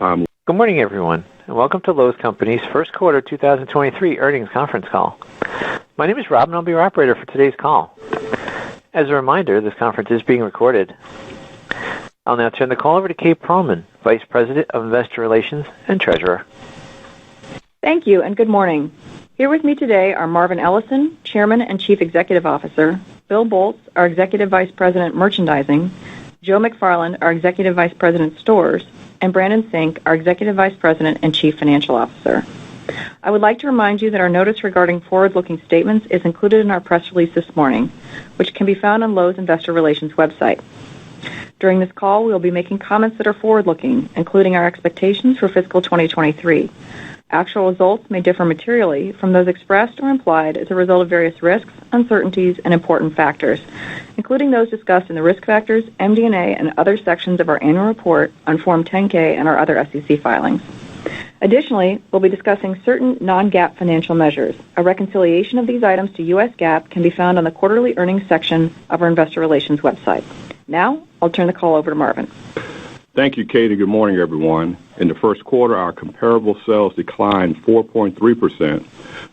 time. Good morning, everyone, and welcome to Lowe's Company's first quarter 2023 earnings conference call. My name is Rob, and I'll be your operator for today's call. As a reminder, this conference is being recorded. I'll now turn the call over to Kate Pearlman, Vice President of Investor Relations and Treasurer. Thank you, and good morning. Here with me today are Marvin Ellison, Chairman and Chief Executive Officer, Bill Boltz, our Executive Vice President, Merchandising, Joe McFarland, our Executive Vice President, Stores, and Brandon Sink, our Executive Vice President and Chief Financial Officer. I would like to remind you that our notice regarding forward-looking statements is included in our press release this morning, which can be found on Lowe's Investor Relations website. During this call, we will be making comments that are forward-looking, including our expectations for fiscal 2023. Actual results may differ materially from those expressed or implied as a result of various risks, uncertainties, and important factors, including those discussed in the Risk Factors, MD&A, and other sections of our annual report on Form 10-K and our other SEC filings. Additionally, we'll be discussing certain non-GAAP financial measures. A reconciliation of these items to U.S. GAAP can be found on the quarterly earnings section of our Investor Relations website. Now, I'll turn the call over to Marvin. Thank you, Kate, and good morning, everyone. In the first quarter, our comparable sales declined 4.3%,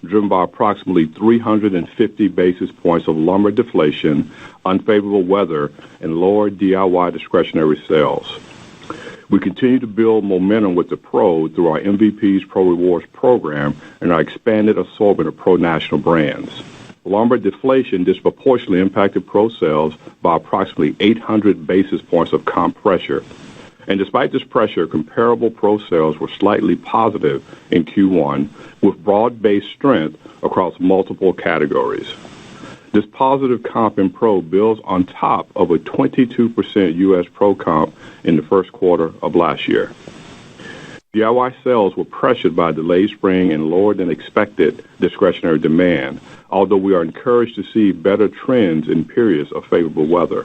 driven by approximately 350 basis points of lumber deflation, unfavorable weather, and lower DIY discretionary sales. We continue to build momentum with the Pro through our MVP's Pro Rewards program and our expanded assortment of Pro national brands. Lumber deflation disproportionately impacted Pro sales by approximately 800 basis points of comp pressure. And despite this pressure, comparable Pro sales were slightly positive in Q1, with broad-based strength across multiple categories. This positive comp in Pro builds on top of a 22% U.S. Pro comp in the first quarter of last year. DIY sales were pressured by delayed spring and lower than expected discretionary demand, although we are encouraged to see better trends in periods of favorable weather.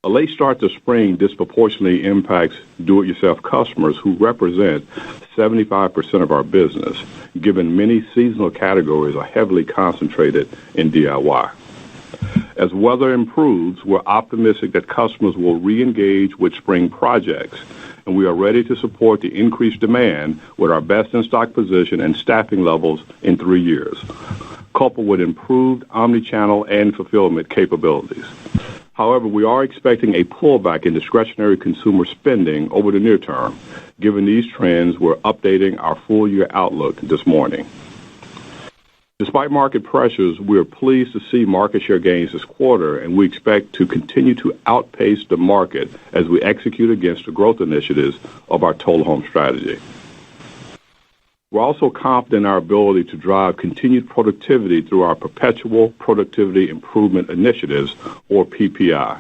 A late start to spring disproportionately impacts do-it-yourself customers who represent 75% of our business, given many seasonal categories are heavily concentrated in DIY. As weather improves, we're optimistic that customers will re-engage with spring projects, and we are ready to support the increased demand with our best in-stock position and staffing levels in 3 years, coupled with improved omni-channel and fulfillment capabilities. However, we are expecting a pullback in discretionary consumer spending over the near term. Given these trends, we're updating our full-year outlook this morning. Despite market pressures, we are pleased to see market share gains this quarter, and we expect to continue to outpace the market as we execute against the growth initiatives of our Total Home strategy. We're also confident in our ability to drive continued productivity through our Perpetual Productivity Improvement Initiatives, or PPI.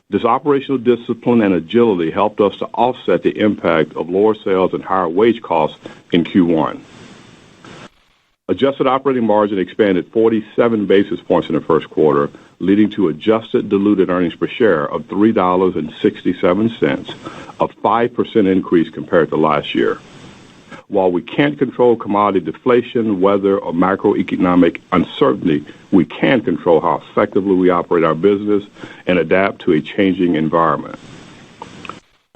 This operational discipline and agility helped us to offset the impact of lower sales and higher wage costs in Q1. Adjusted operating margin expanded 47 basis points in the first quarter, leading to adjusted diluted earnings per share of $3.67, a 5% increase compared to last year. While we can't control commodity deflation, weather, or macroeconomic uncertainty, we can control how effectively we operate our business and adapt to a changing environment.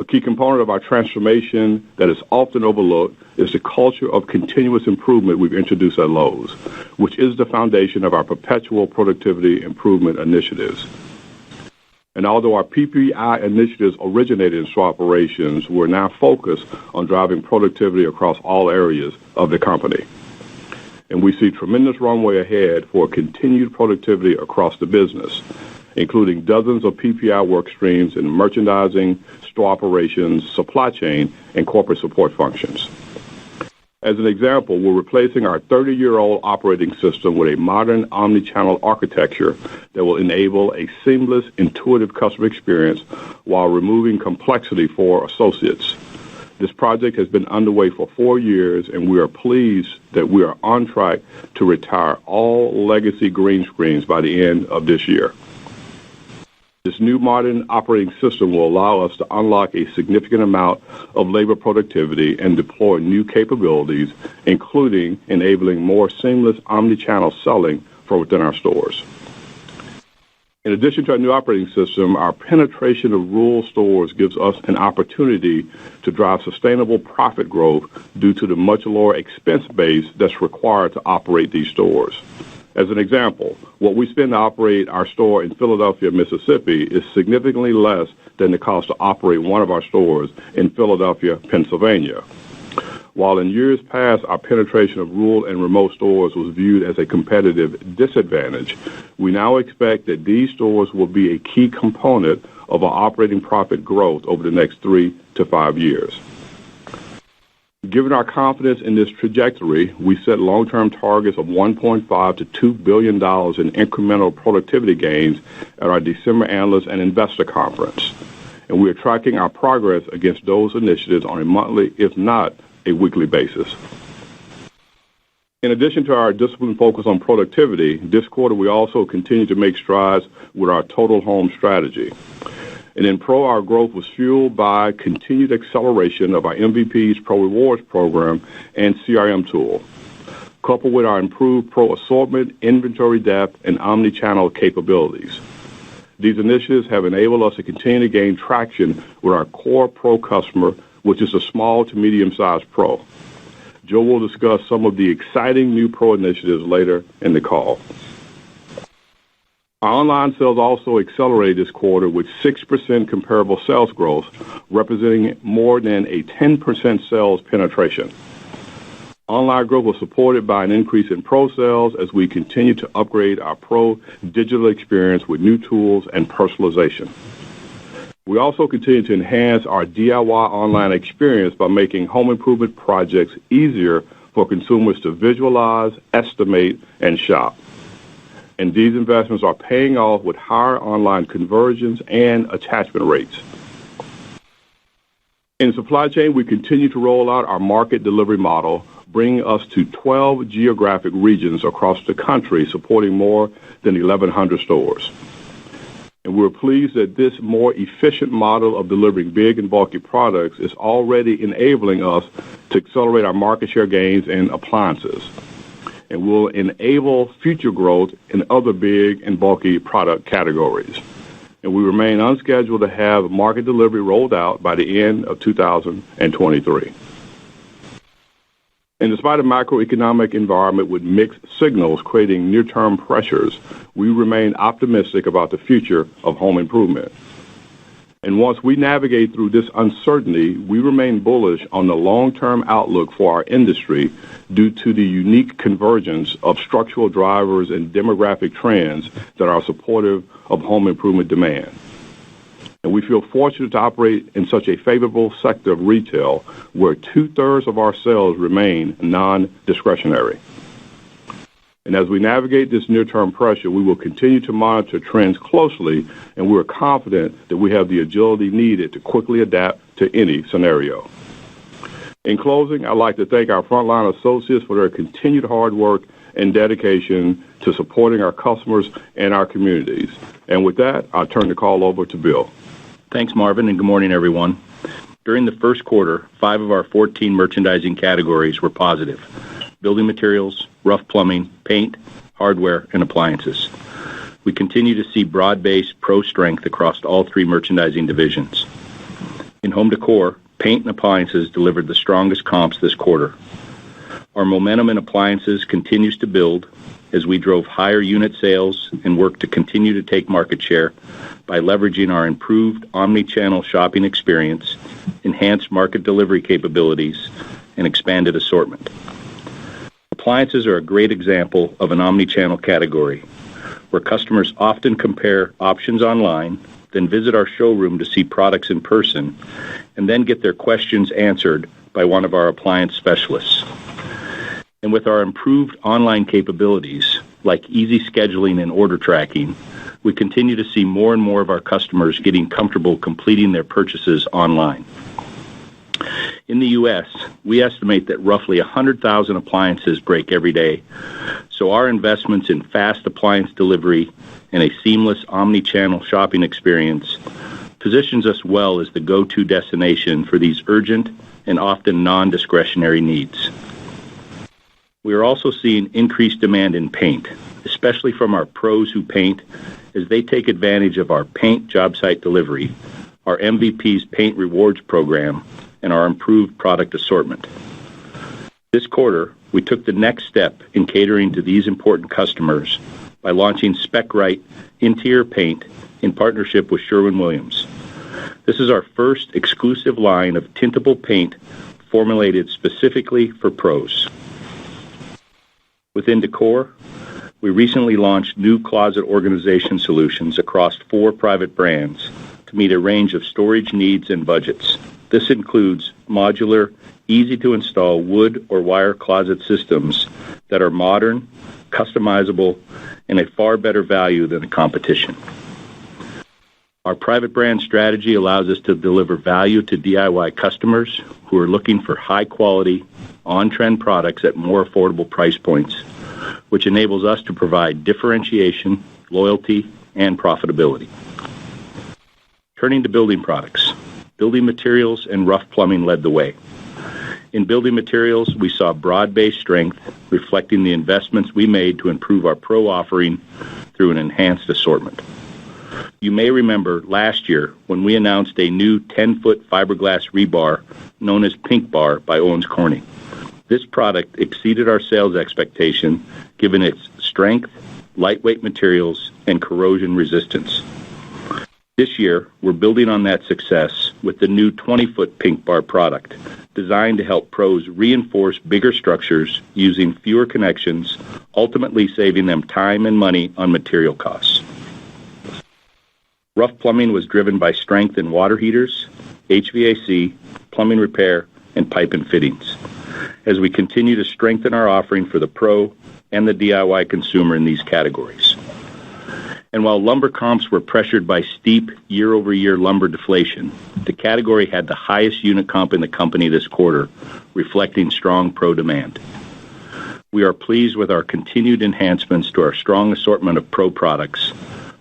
A key component of our transformation that is often overlooked is the culture of continuous improvement we've introduced at Lowe's, which is the foundation of our Perpetual Productivity Improvement Initiatives. And although our PPI initiatives originated in store operations, we're now focused on driving productivity across all areas of the company. And we see tremendous runway ahead for continued productivity across the business, including dozens of PPI work streams in merchandising, store operations, supply chain, and corporate support functions. As an example, we're replacing our 30-year-old operating system with a modern omni-channel architecture that will enable a seamless, intuitive customer experience while removing complexity for associates. This project has been underway for 4 years, and we are pleased that we are on track to retire all legacy green screens by the end of this year. This new modern operating system will allow us to unlock a significant amount of labor productivity and deploy new capabilities, including enabling more seamless omni-channel selling from within our stores. In addition to our new operating system, our penetration of rural stores gives us an opportunity to drive sustainable profit growth due to the much lower expense base that's required to operate these stores. As an example, what we spend to operate our store in Philadelphia, Mississippi is significantly less than the cost to operate one of our stores in Philadelphia, Pennsylvania. While in years past our penetration of rural and remote stores was viewed as a competitive disadvantage, we now expect that these stores will be a key component of our operating profit growth over the next 3 to 5 years. Given our confidence in this trajectory, we set long-term targets of $1.5 to $2 billion in incremental productivity gains at our December Analyst and Investor Conference, and we are tracking our progress against those initiatives on a monthly, if not a weekly basis. In addition to our disciplined focus on productivity, this quarter we also continue to make strides with our total home strategy. And in Pro, our growth was fueled by continued acceleration of our MVP's Pro Rewards program and CRM tool, coupled with our improved Pro assortment, inventory depth, and omni-channel capabilities. These initiatives have enabled us to continue to gain traction with our core Pro customer, which is a small to medium-sized Pro. Joe will discuss some of the exciting new Pro initiatives later in the call. Our online sales also accelerated this quarter with 6% comparable sales growth, representing more than a 10% sales penetration. Online growth was supported by an increase in Pro sales as we continue to upgrade our Pro digital experience with new tools and personalization. We also continue to enhance our DIY online experience by making home improvement projects easier for consumers to visualize, estimate, and shop. And these investments are paying off with higher online conversions and attachment rates. In supply chain, we continue to roll out our market delivery model, bringing us to 12 geographic regions across the country, supporting more than 1,100 stores. And we're pleased that this more efficient model of delivering big and bulky products is already enabling us to accelerate our market share gains in appliances, and will enable future growth in other big and bulky product categories. And we remain on schedule to have market delivery rolled out by the end of 2023. And despite a macroeconomic environment with mixed signals creating near-term pressures, we remain optimistic about the future of home improvement. And once we navigate through this uncertainty, we remain bullish on the long-term outlook for our industry due to the unique convergence of structural drivers and demographic trends that are supportive of home improvement demand. And we feel fortunate to operate in such a favorable sector of retail where 2/3 of our sales remain non-discretionary. And as we navigate this near-term pressure, we will continue to monitor trends closely, and we're confident that we have the agility needed to quickly adapt to any scenario. In closing, I'd like to thank our frontline associates for their continued hard work and dedication to supporting our customers and our communities. And with that, I'll turn the call over to Bill. Thanks, Marvin, and good morning, everyone. During the first quarter, 5 of our 14 merchandising categories were positive: building materials, rough plumbing, paint, hardware, and appliances. We continue to see broad-based Pro strength across all 3 merchandising divisions. In home decor, paint and appliances delivered the strongest comps this quarter. Our momentum in appliances continues to build as we drove higher unit sales and work to continue to take market share by leveraging our improved omni-channel shopping experience, enhanced market delivery capabilities, and expanded assortment. Appliances are a great example of an omni-channel category where customers often compare options online, then visit our showroom to see products in person, and then get their questions answered by one of our appliance specialists. And with our improved online capabilities, like easy scheduling and order tracking, we continue to see more and more of our customers getting comfortable completing their purchases online. In the U.S., we estimate that roughly 100,000 appliances break every day, so our investments in fast appliance delivery and a seamless omni-channel shopping experience positions us well as the go-to destination for these urgent and often non-discretionary needs. We are also seeing increased demand in paint, especially from our pros who paint as they take advantage of our paint job site delivery, our MVP's Paint Rewards program, and our improved product assortment. This quarter, we took the next step in catering to these important customers by launching Spec-Rite interior paint in partnership with Sherwin-Williams. This is our first exclusive line of tintable paint formulated specifically for pros. Within decor, we recently launched new closet organization solutions across 4 private brands to meet a range of storage needs and budgets. This includes modular, easy-to-install wood or wire closet systems that are modern, customizable, and a far better value than the competition. Our private brand strategy allows us to deliver value to DIY customers who are looking for high-quality, on-trend products at more affordable price points, which enables us to provide differentiation, loyalty, and profitability. Turning to building products, building materials and rough plumbing led the way. In building materials, we saw broad-based strength, reflecting the investments we made to improve our pro offering through an enhanced assortment. You may remember last year when we announced a new 10-foot fiberglass rebar known as Pink Bar by Owens Corning. This product exceeded our sales expectation given its strength, lightweight materials, and corrosion resistance. This year, we're building on that success with the new 20-foot Pink Bar product, designed to help pros reinforce bigger structures using fewer connections, ultimately saving them time and money on material costs. Rough plumbing was driven by strength in water heaters, HVAC, plumbing repair, and pipe and fittings, as we continue to strengthen our offering for the pro and the DIY consumer in these categories. And while lumber comps were pressured by steep year-over-year lumber deflation, the category had the highest unit comp in the company this quarter, reflecting strong pro demand. We are pleased with our continued enhancements to our strong assortment of pro products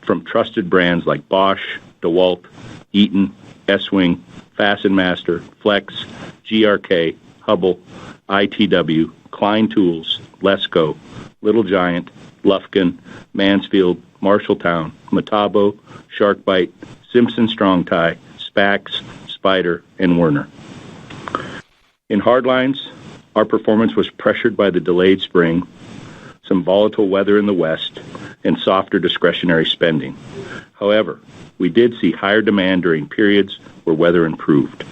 from trusted brands like Bosch, DeWalt, Eaton, S-Wing, FastenMaster, Flex, GRK, Hubbell, ITW, Klein Tools, Lesco, Little Giant, Lufkin, Mansfield, Marshalltown, Metabo, SharkBite, Simpson Strong-Tie, Spax, Spyder, and Werner. In hardlines, our performance was pressured by the delayed spring, some volatile weather in the West, and softer discretionary spending. However, we did see higher demand during periods where weather improved.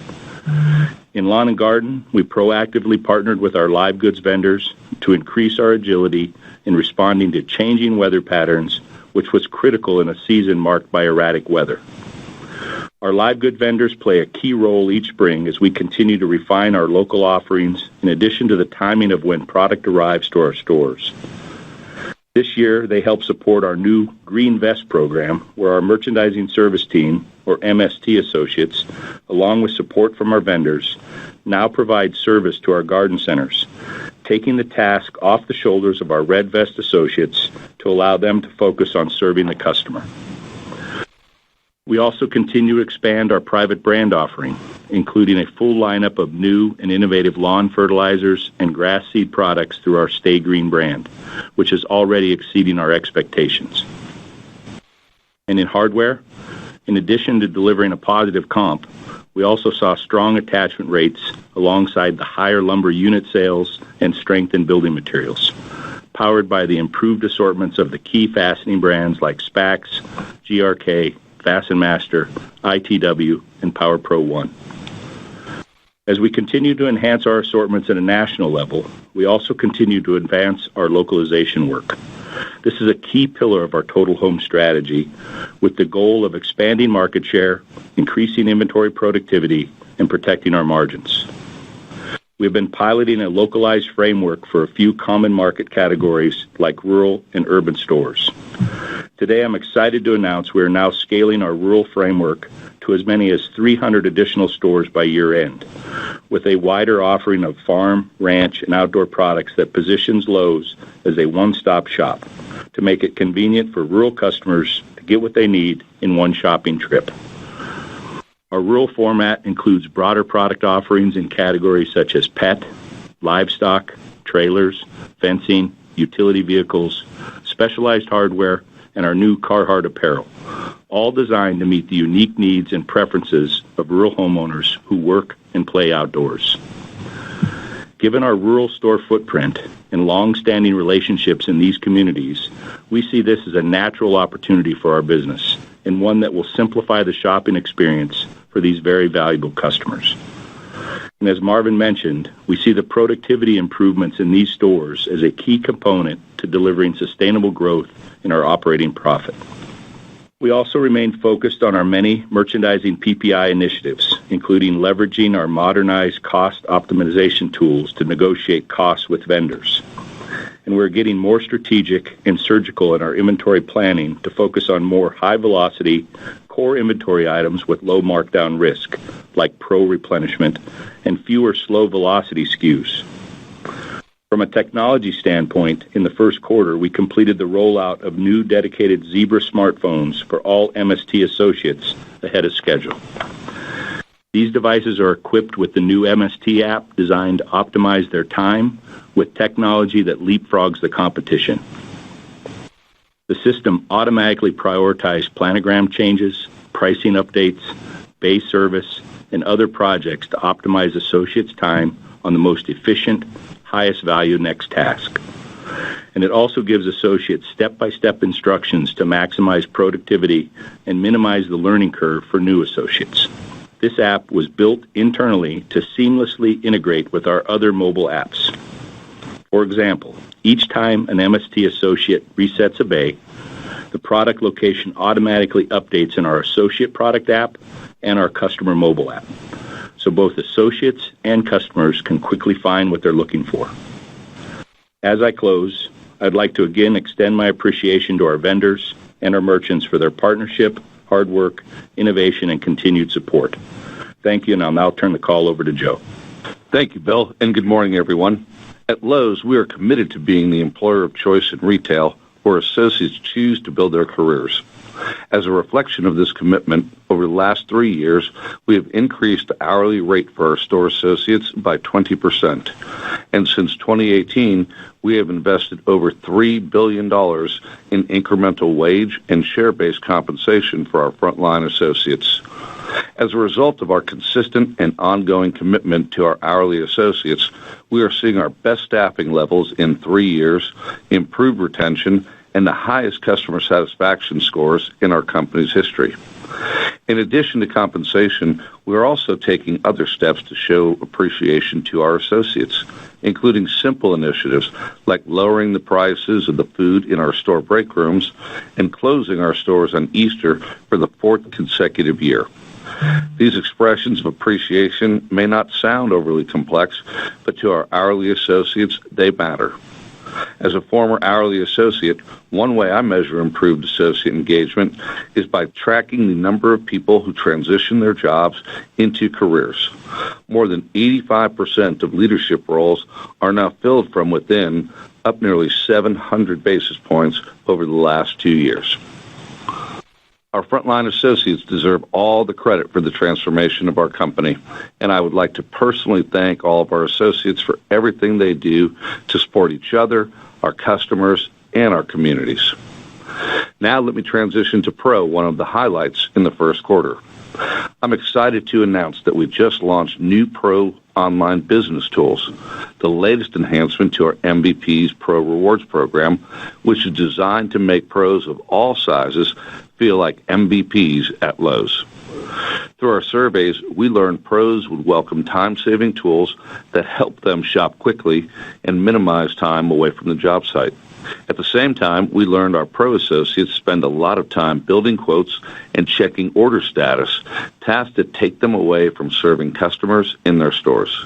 In lawn and garden, we proactively partnered with our live goods vendors to increase our agility in responding to changing weather patterns, which was critical in a season marked by erratic weather. Our live good vendors play a key role each spring as we continue to refine our local offerings in addition to the timing of when product arrives to our stores. This year, they help support our new Green Vest program, where our merchandising service team, or MST associates, along with support from our vendors, now provide service to our garden centers, taking the task off the shoulders of our Red Vest associates to allow them to focus on serving the customer. We also continue to expand our private brand offering, including a full lineup of new and innovative lawn fertilizers and grass seed products through our Stay Green brand, which is already exceeding our expectations. And in hardware, in addition to delivering a positive comp, we also saw strong attachment rates alongside the higher lumber unit sales and strength in building materials, powered by the improved assortments of the key fastening brands like Spax, GRK, FastenMaster, ITW, and PowerPro One. As we continue to enhance our assortments at a national level, we also continue to advance our localization work. This is a key pillar of our total home strategy, with the goal of expanding market share, increasing inventory productivity, and protecting our margins. We've been piloting a localized framework for a few common market categories like rural and urban stores. Today, I'm excited to announce we are now scaling our rural framework to as many as 300 additional stores by year-end, with a wider offering of farm, ranch, and outdoor products that positions Lowe's as a one-stop shop to make it convenient for rural customers to get what they need in one shopping trip. Our rural format includes broader product offerings in categories such as pet, livestock, trailers, fencing, utility vehicles, specialized hardware, and our new Carhartt apparel, all designed to meet the unique needs and preferences of rural homeowners who work and play outdoors. Given our rural store footprint and long-standing relationships in these communities, we see this as a natural opportunity for our business and one that will simplify the shopping experience for these very valuable customers. And as Marvin mentioned, we see the productivity improvements in these stores as a key component to delivering sustainable growth in our operating profit. We also remain focused on our many merchandising PPI initiatives, including leveraging our modernized cost optimization tools to negotiate costs with vendors. And we're getting more strategic and surgical in our inventory planning to focus on more high-velocity, core inventory items with low markdown risk, like pro replenishment, and fewer slow-velocity SKUs. From a technology standpoint, in the first quarter, we completed the rollout of new dedicated Zebra smartphones for all MST associates ahead of schedule. These devices are equipped with the new MST app designed to optimize their time with technology that leapfrogs the competition. The system automatically prioritizes planogram changes, pricing updates, base service, and other projects to optimize associates' time on the most efficient, highest value next task. And it also gives associates step-by-step instructions to maximize productivity and minimize the learning curve for new associates. This app was built internally to seamlessly integrate with our other mobile apps. For example, each time an MST associate resets a bay, the product location automatically updates in our associate product app and our customer mobile app, so both associates and customers can quickly find what they're looking for. As I close, I'd like to again extend my appreciation to our vendors and our merchants for their partnership, hard work, innovation, and continued support. Thank you, and I'll now turn the call over to Joe. Thank you, Bill, and good morning, everyone. At Lowe's, we are committed to being the employer of choice in retail where associates choose to build their careers. As a reflection of this commitment, over the last 3 years, we have increased the hourly rate for our store associates by 20%. And since 2018, we have invested over $3 billion in incremental wage and share-based compensation for our frontline associates. As a result of our consistent and ongoing commitment to our hourly associates, we are seeing our best staffing levels in 3 years, improved retention, and the highest customer satisfaction scores in our company's history. In addition to compensation, we are also taking other steps to show appreciation to our associates, including simple initiatives like lowering the prices of the food in our store break rooms and closing our stores on Easter for the 4th consecutive year. These expressions of appreciation may not sound overly complex, but to our hourly associates, they matter. As a former hourly associate, one way I measure improved associate engagement is by tracking the number of people who transition their jobs into careers. More than 85% of leadership roles are now filled from within, up nearly 700 basis points over the last 2 years. Our frontline associates deserve all the credit for the transformation of our company, and I would like to personally thank all of our associates for everything they do to support each other, our customers, and our communities. Now let me transition to Pro, one of the highlights in the first quarter. I'm excited to announce that we just launched new Pro online business tools, the latest enhancement to our MVP's Pro Rewards program, which is designed to make pros of all sizes feel like MVPs at Lowe's. Through our surveys, we learned pros would welcome time-saving tools that help them shop quickly and minimize time away from the job site. At the same time, we learned our pro associates spend a lot of time building quotes and checking order status, tasks that take them away from serving customers in their stores.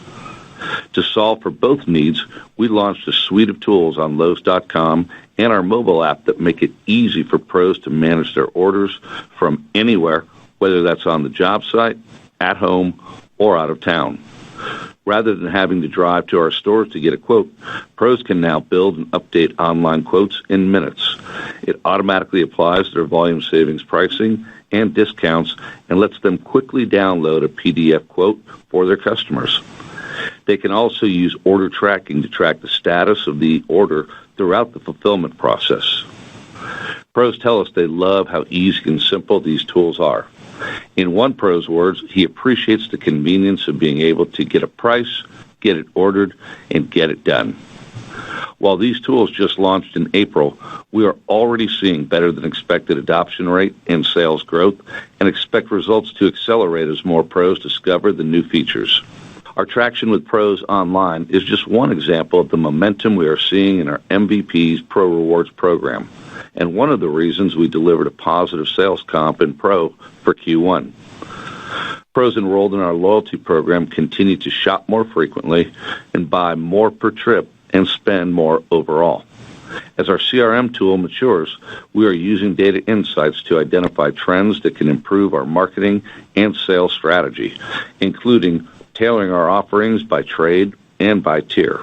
To solve for both needs, we launched a suite of tools on Lowe's.com and our mobile app that make it easy for pros to manage their orders from anywhere, whether that's on the job site, at home, or out of town. Rather than having to drive to our stores to get a quote, pros can now build and update online quotes in minutes. It automatically applies their volume savings pricing and discounts and lets them quickly download a PDF quote for their customers. They can also use order tracking to track the status of the order throughout the fulfillment process. Pros tell us they love how easy and simple these tools are. In one pro's words, he appreciates the convenience of being able to get a price, get it ordered, and get it done. While these tools just launched in April, we are already seeing better than expected adoption rate and sales growth and expect results to accelerate as more pros discover the new features. Our traction with pros online is just one example of the momentum we are seeing in our MVP's Pro Rewards program, and one of the reasons we delivered a positive sales comp in Pro for Q1. Pros enrolled in our loyalty program continue to shop more frequently and buy more per trip and spend more overall. As our CRM tool matures, we are using data insights to identify trends that can improve our marketing and sales strategy, including tailoring our offerings by trade and by tier.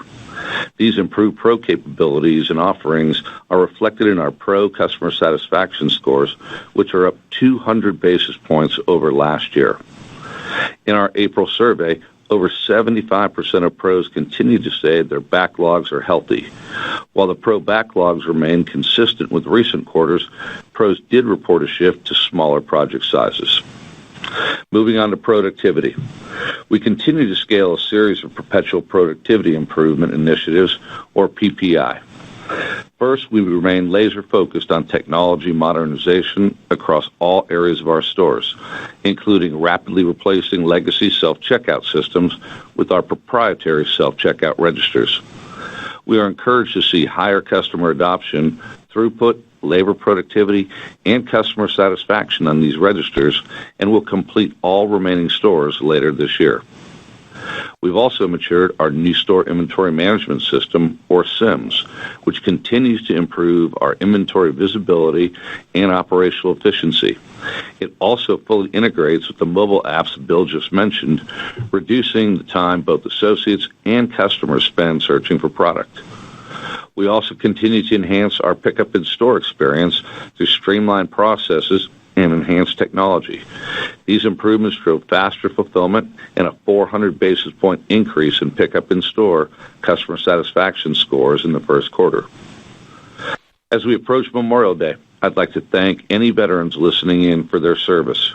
These improved Pro capabilities and offerings are reflected in our Pro customer satisfaction scores, which are up 200 basis points over last year. In our April survey, over 75% of pros continue to say their backlogs are healthy. While the pro backlogs remain consistent with recent quarters, pros did report a shift to smaller project sizes. Moving on to productivity. We continue to scale a series of perpetual productivity improvement initiatives, or PPI. First, we remain laser-focused on technology modernization across all areas of our stores, including rapidly replacing legacy self-checkout systems with our proprietary self-checkout registers. We are encouraged to see higher customer adoption, throughput, labor productivity, and customer satisfaction on these registers, and will complete all remaining stores later this year. We've also matured our new store inventory management system, or SIMS, which continues to improve our inventory visibility and operational efficiency. It also fully integrates with the mobile apps Bill just mentioned, reducing the time both associates and customers spend searching for product. We also continue to enhance our pickup in-store experience through streamlined processes and enhanced technology. These improvements drove faster fulfillment and a 400 basis point increase in pickup in-store customer satisfaction scores in the first quarter. As we approach Memorial Day, I'd like to thank any veterans listening in for their service.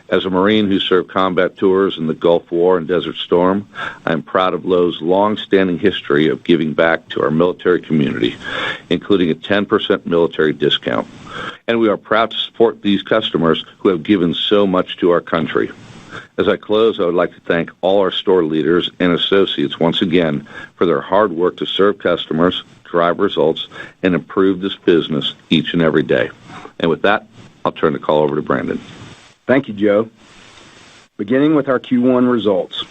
As a Marine who served combat tours in the Gulf War and Desert Storm, I am proud of Lowe's long-standing history of giving back to our military community, including a 10% military discount. And we are proud to support these customers who have given so much to our country. As I close, I would like to thank all our store leaders and associates once again for their hard work to serve customers, drive results, and improve this business each and every day. And with that, I'll turn the call over to Brandon. Thank you, Joe. Beginning with our Q1 results,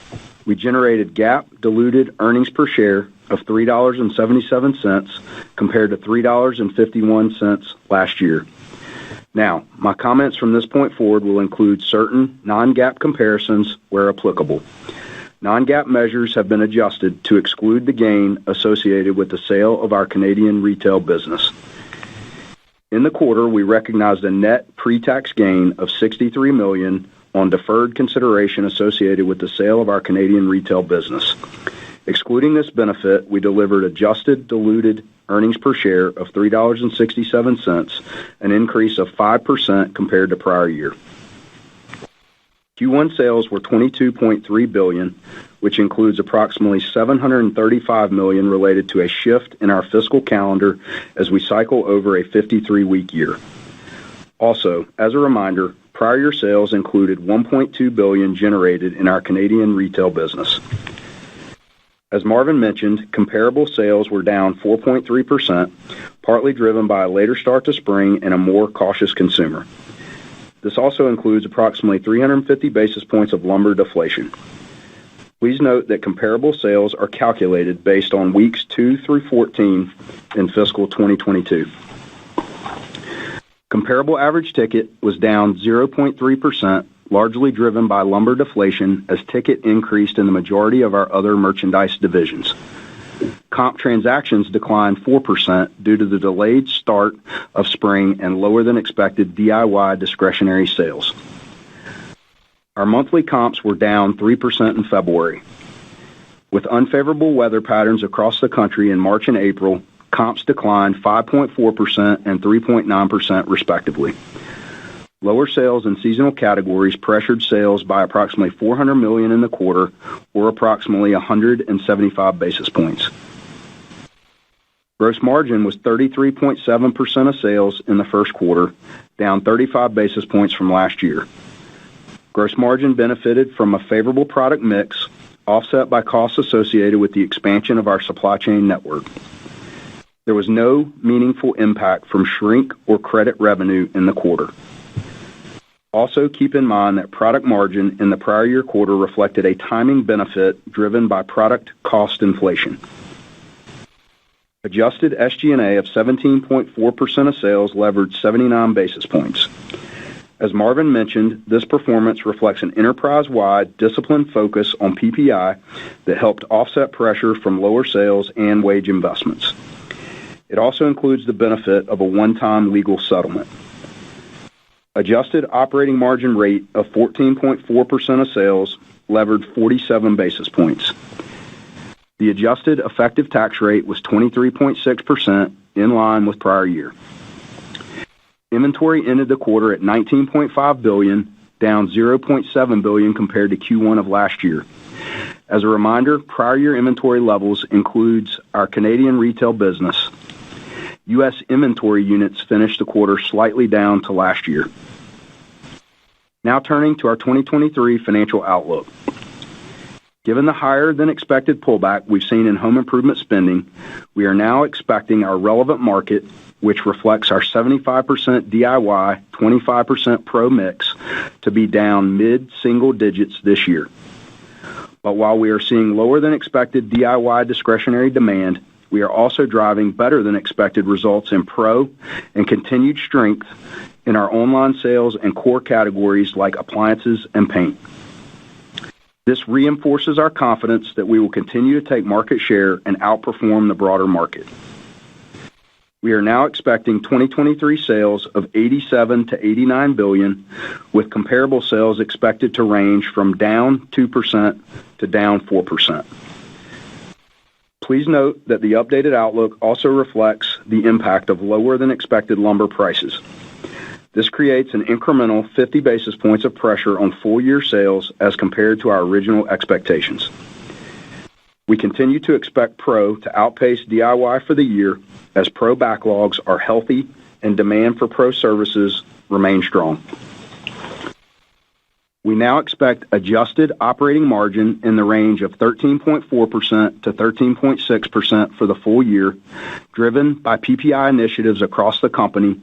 we generated GAAP diluted earnings per share of $3.77 compared to $3.51 last year. Now, my comments from this point forward will include certain non-GAAP comparisons where applicable. Non-GAAP measures have been adjusted to exclude the gain associated with the sale of our Canadian retail business. In the quarter, we recognized a net pre-tax gain of $63 million on deferred consideration associated with the sale of our Canadian retail business. Excluding this benefit, we delivered adjusted diluted earnings per share of $3.67, an increase of 5% compared to prior year. Q1 sales were $22.3 billion, which includes approximately $735 million related to a shift in our fiscal calendar as we cycle over a 53-week year. Also, as a reminder, prior year sales included $1.2 billion generated in our Canadian retail business. As Marvin mentioned, comparable sales were down 4.3%, partly driven by a later start to spring and a more cautious consumer. This also includes approximately 350 basis points of lumber deflation. Please note that comparable sales are calculated based on weeks 2 through 14 in fiscal 2022. Comparable average ticket was down 0.3%, largely driven by lumber deflation as ticket increased in the majority of our other merchandise divisions. Comp transactions declined 4% due to the delayed start of spring and lower than expected DIY discretionary sales. Our monthly comps were down 3% in February. With unfavorable weather patterns across the country in March and April, comps declined 5.4% and 3.9% respectively. Lower sales in seasonal categories pressured sales by approximately $400 million in the quarter, or approximately 175 basis points. Gross margin was 33.7% of sales in the first quarter, down 35 basis points from last year. Gross margin benefited from a favorable product mix, offset by costs associated with the expansion of our supply chain network. There was no meaningful impact from shrink or credit revenue in the quarter. Also, keep in mind that product margin in the prior year quarter reflected a timing benefit driven by product cost inflation. Adjusted SG&A of 17.4% of sales leveraged 79 basis points. As Marvin mentioned, this performance reflects an enterprise-wide disciplined focus on PPI that helped offset pressure from lower sales and wage investments. It also includes the benefit of a one-time legal settlement. Adjusted operating margin rate of 14.4% of sales levered 47 basis points. The adjusted effective tax rate was 23.6%, in line with prior year. Inventory ended the quarter at $19.5 billion, down $0.7 billion compared to Q1 of last year. As a reminder, prior year inventory levels includes our Canadian retail business. U.S. inventory units finished the quarter slightly down to last year. Now turning to our 2023 financial outlook. Given the higher than expected pullback we've seen in home improvement spending, we are now expecting our relevant market, which reflects our 75% DIY, 25% pro mix, to be down mid-single digits this year. But while we are seeing lower than expected DIY discretionary demand, we are also driving better than expected results in pro and continued strength in our online sales and core categories like appliances and paint. This reinforces our confidence that we will continue to take market share and outperform the broader market. We are now expecting 2023 sales of $87 to $89 billion, with comparable sales expected to range from down 2% to down 4%. Please note that the updated outlook also reflects the impact of lower than expected lumber prices. This creates an incremental 50 basis points of pressure on full year sales as compared to our original expectations. We continue to expect pro to outpace DIY for the year as pro backlogs are healthy and demand for pro services remain strong. We now expect adjusted operating margin in the range of 13.4% to 13.6% for the full year, driven by PPI initiatives across the company,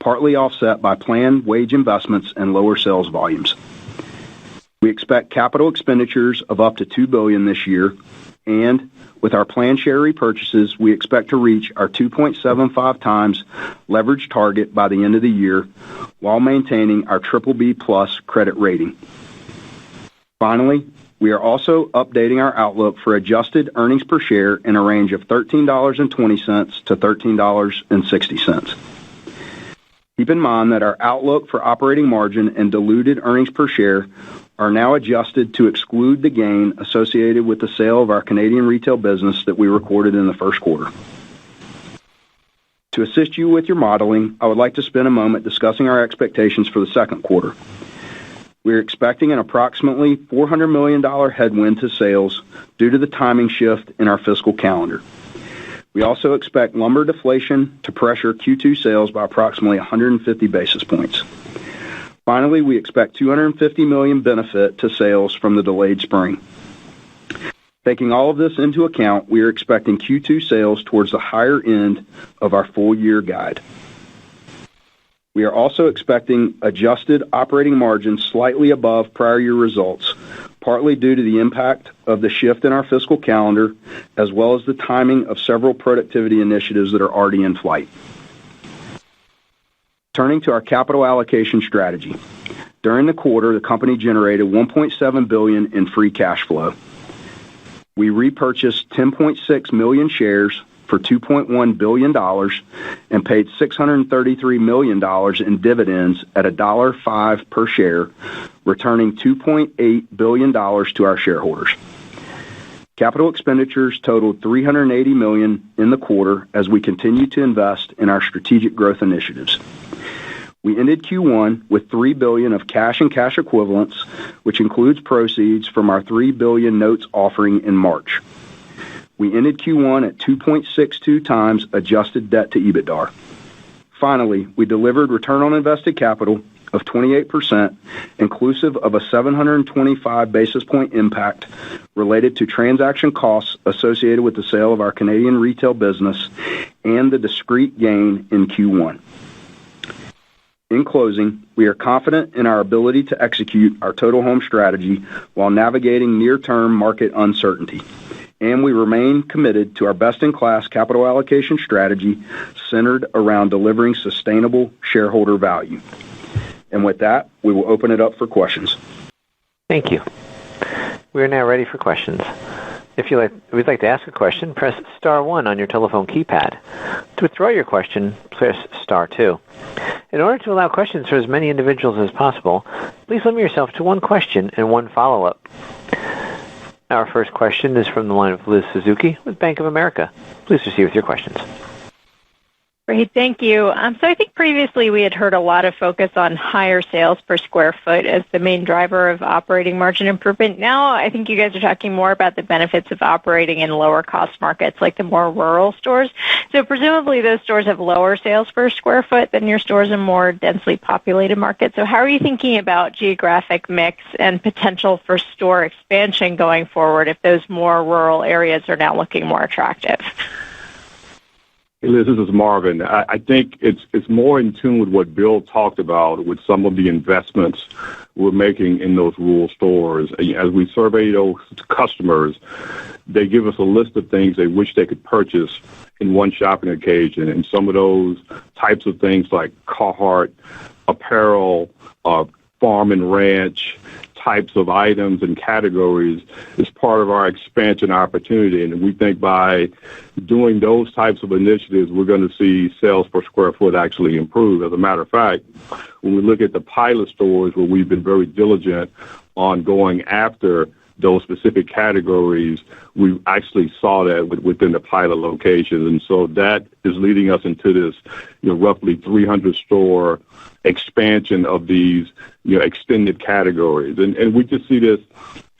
partly offset by planned wage investments and lower sales volumes. We expect capital expenditures of up to $2 billion this year, and with our planned share repurchases, we expect to reach our 2.75 times leverage target by the end of the year, while maintaining our BBB+ credit rating. Finally, we are also updating our outlook for adjusted earnings per share in a range of $13.20 to $13.60. Keep in mind that our outlook for operating margin and diluted earnings per share are now adjusted to exclude the gain associated with the sale of our Canadian retail business that we recorded in the first quarter. To assist you with your modeling, I would like to spend a moment discussing our expectations for the second quarter. We're expecting an approximately $400 million headwind to sales due to the timing shift in our fiscal calendar. We also expect lumber deflation to pressure Q2 sales by approximately 150 basis points. Finally, we expect $250 million benefit to sales from the delayed spring. Taking all of this into account, we are expecting Q2 sales towards the higher end of our full year guide. We are also expecting adjusted operating margin slightly above prior year results, partly due to the impact of the shift in our fiscal calendar, as well as the timing of several productivity initiatives that are already in flight. Turning to our capital allocation strategy. During the quarter, the company generated $1.7 billion in free cash flow. We repurchased 10.6 million shares for $2.1 billion and paid $633 million in dividends at $1.05 per share, returning $2.8 billion to our shareholders. Capital expenditures totaled $380 million in the quarter as we continue to invest in our strategic growth initiatives. We ended Q1 with $3 billion of cash and cash equivalents, which includes proceeds from our $3 billion notes offering in March. We ended Q1 at 2.62 times adjusted debt to EBITDA. Finally, we delivered return on invested capital of 28%, inclusive of a 725 basis point impact related to transaction costs associated with the sale of our Canadian retail business and the discrete gain in Q1. In closing, we are confident in our ability to execute our total home strategy while navigating near-term market uncertainty, and we remain committed to our best-in-class capital allocation strategy centered around delivering sustainable shareholder value. And with that, we will open it up for questions. Thank you. We are now ready for questions. If you'd like to ask a question, press star 1 on your telephone keypad. To withdraw your question, press star 2. In order to allow questions for as many individuals as possible, please limit yourself to one question and one follow-up. Our first question is from the line of Liz Suzuki with Bank of America. Please proceed with your questions. Great, thank you. So I think previously we had heard a lot of focus on higher sales per square foot as the main driver of operating margin improvement. Now I think you guys are talking more about the benefits of operating in lower cost markets like the more rural stores. So presumably those stores have lower sales per square foot than your stores in more densely populated markets. So how are you thinking about geographic mix and potential for store expansion going forward if those more rural areas are now looking more attractive? Hey Liz, this is Marvin. I think it's more in tune with what Bill talked about with some of the investments we're making in those rural stores. As we survey those customers, they give us a list of things they wish they could purchase in one shopping occasion. And some of those types of things like Carhartt, apparel, farm and ranch, types of items and categories is part of our expansion opportunity. And we think by doing those types of initiatives, we're going to see sales per square foot actually improve. As a matter of fact, when we look at the pilot stores where we've been very diligent on going after those specific categories, we actually saw that within the pilot locations. And so that is leading us into this, roughly 300 store expansion of these, extended categories. And we just see this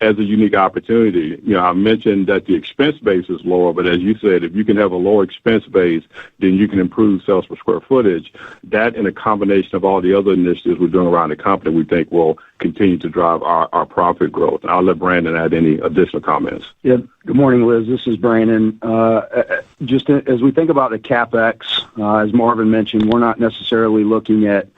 as a unique opportunity. I mentioned that the expense base is lower, but as you said, if you can have a lower expense base, then you can improve sales per square footage. That in a combination of all the other initiatives we're doing around the company, we think will continue to drive our profit growth. I'll let Brandon add any additional comments. Yeah. Good morning, Liz. This is Brandon. Just as we think about the CapEx, as Marvin mentioned, we're not necessarily looking at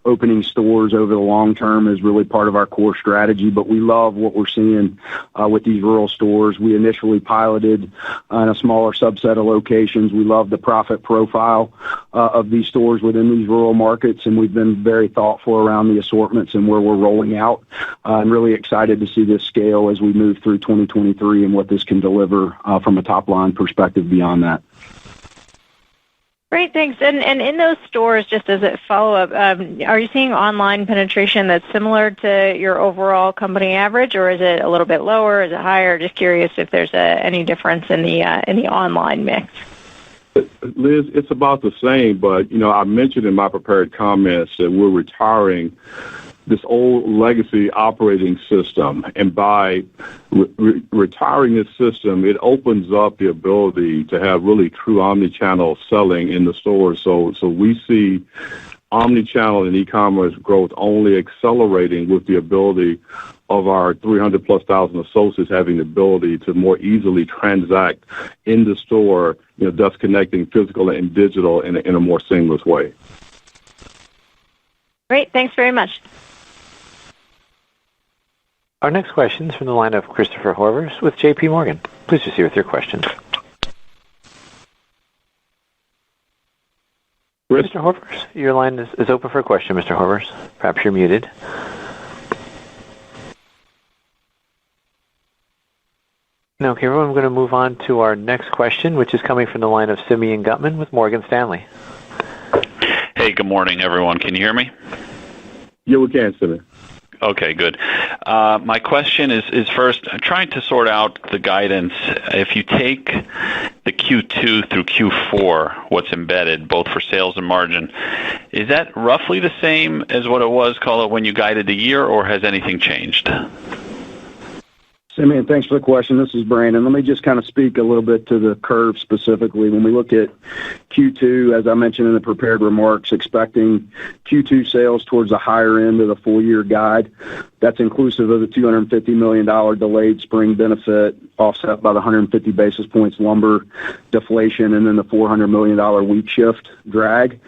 opening stores over the long term as really part of our core strategy, but we love what we're seeing with these rural stores. We initially piloted in a smaller subset of locations. We love the profit profile of these stores within these rural markets, and we've been very thoughtful around the assortments and where we're rolling out. I'm really excited to see this scale as we move through 2023 and what this can deliver from a top-line perspective beyond that. Great, thanks. And in those stores, just as a follow-up, are you seeing online penetration that's similar to your overall company average, or is it a little bit lower? Is it higher? Just curious if there's any difference in the online mix. Liz, it's about the same, but, I mentioned in my prepared comments that we're retiring this old legacy operating system. And by retiring this system, it opens up the ability to have really true omni-channel selling in the stores. So we see omni-channel and e-commerce growth only accelerating with the ability of our 300,000+ associates having the ability to more easily transact in the store, thus connecting physical and digital in a more seamless way. Great. Thanks very much. Our next question is from the line of Christopher Horvers with J.P. Morgan. Please proceed with your questions. Mr. Horvers, your line is open for a question, Mr. Horvers. Perhaps you're muted. Now, okay, everyone, I'm going to move on to our next question, which is coming from the line of Simeon Gutman with Morgan Stanley. Hey, good morning, everyone. Can you hear me? Yeah, we can, Simeon. Okay, good. My question is first, I'm trying to sort out the guidance. If you take the Q2 through Q4, what's embedded both for sales and margin, is that roughly the same as what it was, call it, when you guided the year, or has anything changed? Simeon, thanks for the question. This is Brandon. Let me just kind of speak a little bit to the curve specifically. When we look at Q2, as I mentioned in the prepared remarks, expecting Q2 sales towards the higher end of the full-year guide. That's inclusive of the $250 million delayed spring benefit, offset by the 150 basis points lumber deflation, and then the $400 million wheat shift drag.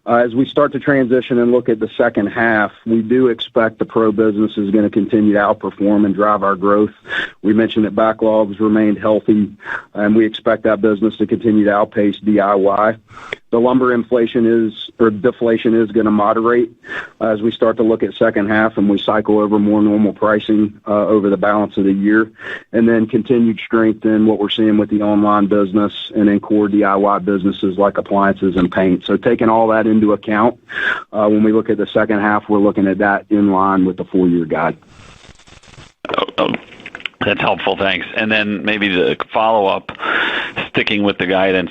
As we start to transition and look at the second half, we do expect the pro business is going to continue to outperform and drive our growth. We mentioned that backlogs remained healthy, and we expect that business to continue to outpace DIY. The lumber deflation is going to moderate as we start to look at second half and we cycle over more normal pricing over the balance of the year, and then continued strength in what we're seeing with the online business and in core DIY businesses like appliances and paint. So taking all that into account, when we look at the second half, we're looking at that in line with the full-year guide. That's helpful, thanks. And then maybe the follow-up, sticking with the guidance,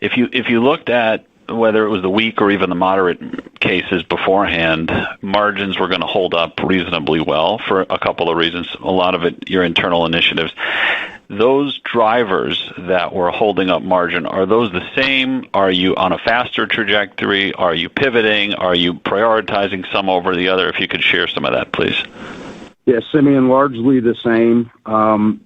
if you looked at whether it was the weak or even the moderate cases beforehand, margins were going to hold up reasonably well for a couple of reasons. A lot of it, your internal initiatives. Those drivers that were holding up margin, are those the same? Are you on a faster trajectory? Are you pivoting? Are you prioritizing some over the other? If you could share some of that, please. Yes, Simeon, largely the same.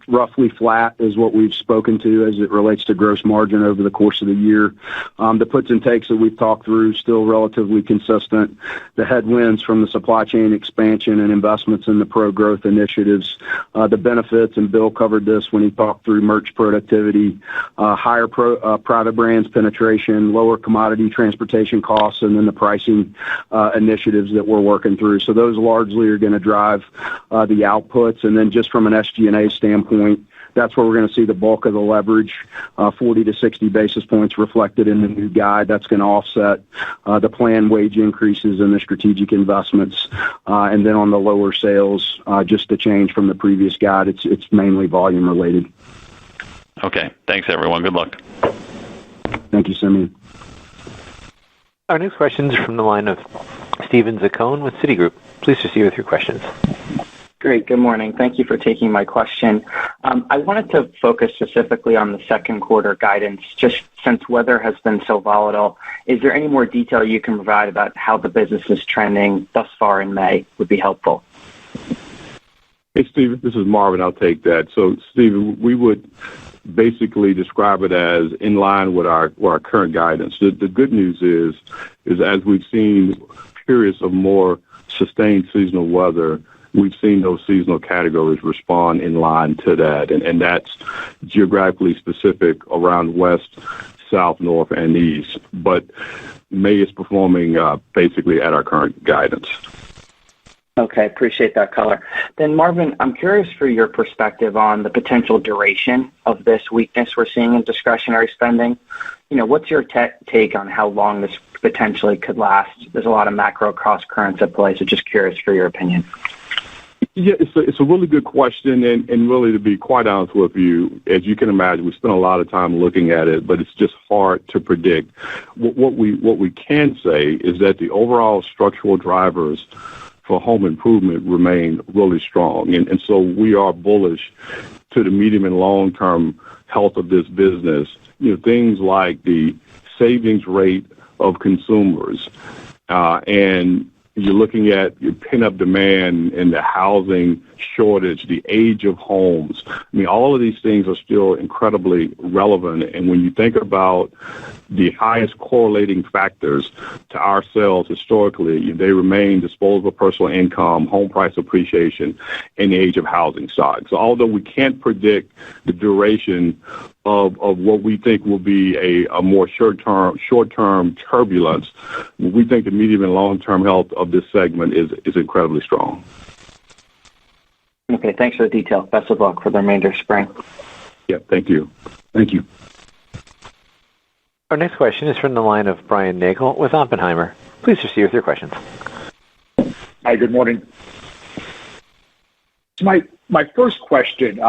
Roughly flat is what we've spoken to as it relates to gross margin over the course of the year. The puts and takes that we've talked through still relatively consistent. The headwinds from the supply chain expansion and investments in the pro growth initiatives, the benefits, and Bill covered this when he talked through merch productivity, higher private brands penetration, lower commodity transportation costs, and then the pricing initiatives that we're working through. So those largely are going to drive the outputs. And then just from an SG&A standpoint, that's where we're going to see the bulk of the leverage, 40 to 60 basis points reflected in the new guide. That's going to offset the planned wage increases and the strategic investments. And then on the lower sales, just the change from the previous guide, it's mainly volume related. Okay. Thanks, everyone. Good luck. Thank you, Simeon. Our next question is from the line of Steven Zaccone with Citigroup. Please proceed with your questions. Great. Good morning. Thank you for taking my question. I wanted to focus specifically on the second quarter guidance, just since weather has been so volatile. Is there any more detail you can provide about how the business is trending thus far in May would be helpful? Hey, Steve, this is Marvin. I'll take that. So, Steve, we would basically describe it as in line with our current guidance. The good news is as we've seen periods of more sustained seasonal weather, we've seen those seasonal categories respond in line to that, and that's geographically specific around west, south, north, and east. But May is performing basically at our current guidance. Okay, appreciate that color. Then, Marvin, I'm curious for your perspective on the potential duration of this weakness we're seeing in discretionary spending. You know, what's your take on how long this potentially could last? There's a lot of macro cross currents at play, so just curious for your opinion. Yeah, it's a really good question, and really, to be quite honest with you, as you can imagine, we spent a lot of time looking at it, but it's just hard to predict. What we can say is that the overall structural drivers for home improvement remain really strong, and so we are bullish to the medium and long-term health of this business. You know, things like the savings rate of consumers, and you're looking at your pent-up demand and the housing shortage, the age of homes. I mean, all of these things are still incredibly relevant. And when you think about the highest correlating factors to our sales historically, they remain disposable personal income, home price appreciation, and the age of housing stock. So although we can't predict the duration of what we think will be a more short-term turbulence, we think the medium and long-term health of this segment is incredibly strong. Okay, thanks for the detail. Best of luck for the remainder of spring. Yeah, thank you. Thank you. Our next question is from the line of Brian Nagel with Oppenheimer. Please proceed with your questions. Hi, good morning. So my first question,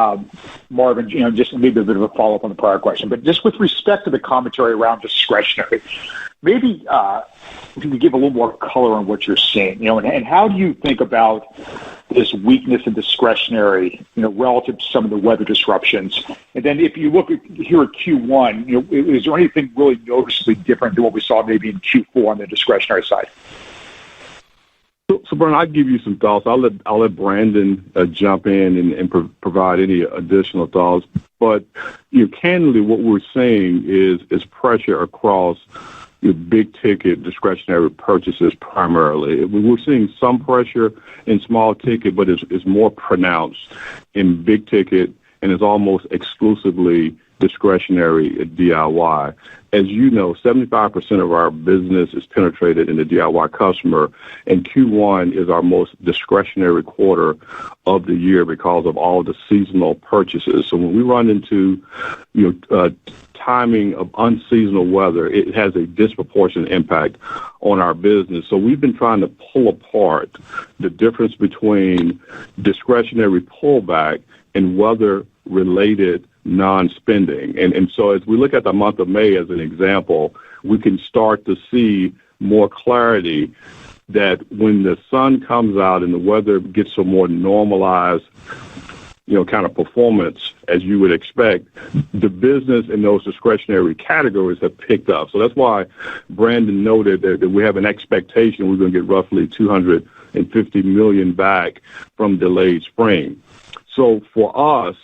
Marvin, just maybe a bit of a follow-up on the prior question, but just with respect to the commentary around discretionary, maybe if you could give a little more color on what you're seeing, and how do you think about this weakness in discretionary, relative to some of the weather disruptions? And then if you look here at Q1, is there anything really noticeably different than what we saw maybe in Q4 on the discretionary side? So Brian, I'll give you some thoughts. I'll let Brandon jump in and provide any additional thoughts. But candidly, what we're seeing is pressure across big ticket discretionary purchases primarily. We're seeing some pressure in small ticket, but it's more pronounced in big ticket, and it's almost exclusively discretionary DIY. As you know, 75% of our business is penetrated in the DIY customer, and Q1 is our most discretionary quarter of the year because of all the seasonal purchases. So when we run into timing of unseasonal weather, it has a disproportionate impact on our business. So we've been trying to pull apart the difference between discretionary pullback and weather-related non-spending. And so as we look at the month of May as an example, we can start to see more clarity that when the sun comes out and the weather gets a more normalized kind of performance as you would expect, the business in those discretionary categories have picked up. So that's why Brandon noted that we have an expectation we're going to get roughly $250 million back from delayed spring. So for us,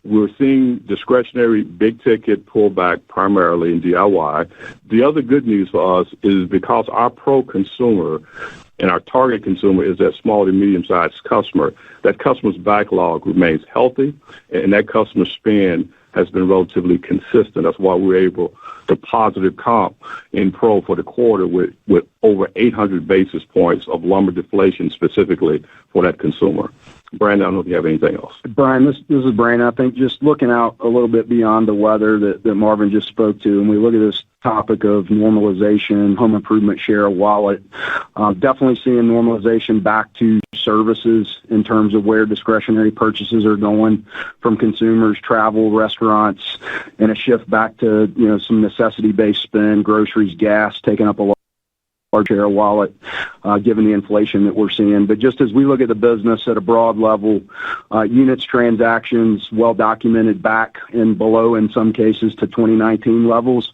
we're seeing discretionary big ticket pullback primarily in DIY. The other good news for us is because our pro consumer and our target consumer is that small to medium-sized customer, that customer's backlog remains healthy, and that customer spend has been relatively consistent. That's why we're able to positive comp in pro for the quarter with over 800 basis points of lumber deflation specifically for that consumer. Brandon, I don't know if you have anything else. Brian, this is Brandon. I think just looking out a little bit beyond the weather that Marvin just spoke to, and we look at this topic of normalization, home improvement share of wallet, definitely seeing normalization back to services in terms of where discretionary purchases are going from consumers, travel, restaurants, and a shift back to some necessity-based spend, groceries, gas, taking up a large share of wallet, given the inflation that we're seeing. But just as we look at the business at a broad level, units, transactions, well documented back and below in some cases to 2019 levels.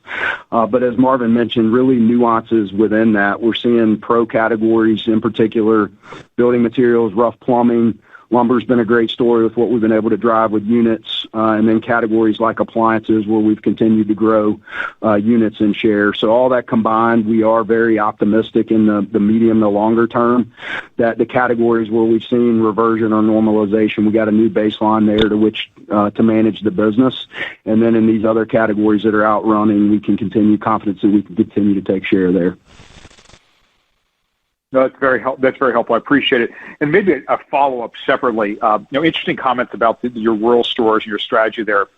But as Marvin mentioned, really nuances within that. We're seeing pro categories in particular, building materials, rough plumbing. Lumber's been a great story with what we've been able to drive with units, and then categories like appliances where we've continued to grow units and share. So all that combined, we are very optimistic in the medium to longer term that the categories where we've seen reversion or normalization, we got a new baseline there to which to manage the business. And then in these other categories that are outrunning, we can continue confidence that we can continue to take share there. No, that's very helpful. I appreciate it. And maybe a follow-up separately. Interesting comments about your rural stores and your strategy there.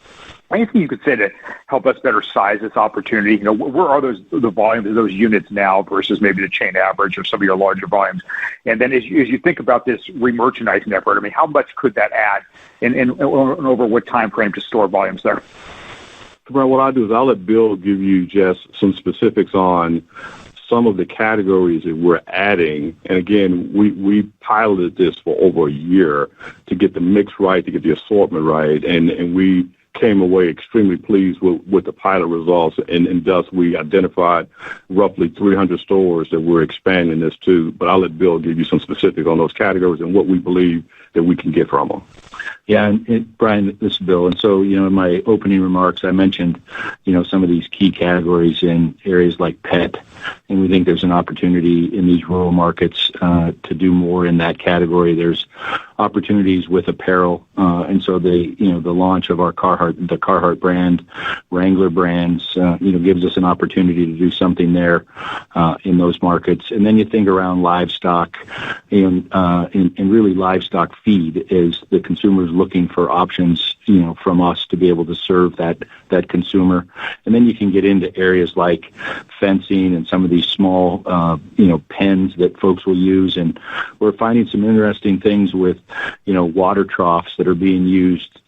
Anything you could say to help us better size this opportunity? Where are the volumes of those units now versus maybe the chain average of some of your larger volumes? And then as you think about this remerchandising effort, how much could that add, and over what time frame to store volumes there? Well, what I'll do is I'll let Bill give you just some specifics on some of the categories that we're adding. And again, we piloted this for over a year to get the mix right, to get the assortment right, and we came away extremely pleased with the pilot results, and thus we identified roughly 300 stores that we're expanding this to. But I'll let Bill give you some specifics on those categories and what we believe that we can get from them. Yeah, and Brian, this is Bill. And so, in my opening remarks, I mentioned, some of these key categories in areas like pet, and we think there's an opportunity in these rural markets to do more in that category. There's opportunities with apparel, and so the launch of our the Carhartt brand, Wrangler brands, gives us an opportunity to do something there in those markets. And then you think around livestock, and really livestock feed as the consumers looking for options from us to be able to serve that consumer. And then you can get into areas like fencing and some of these small, pens that folks will use. And we're finding some interesting things with, water troughs that are being used,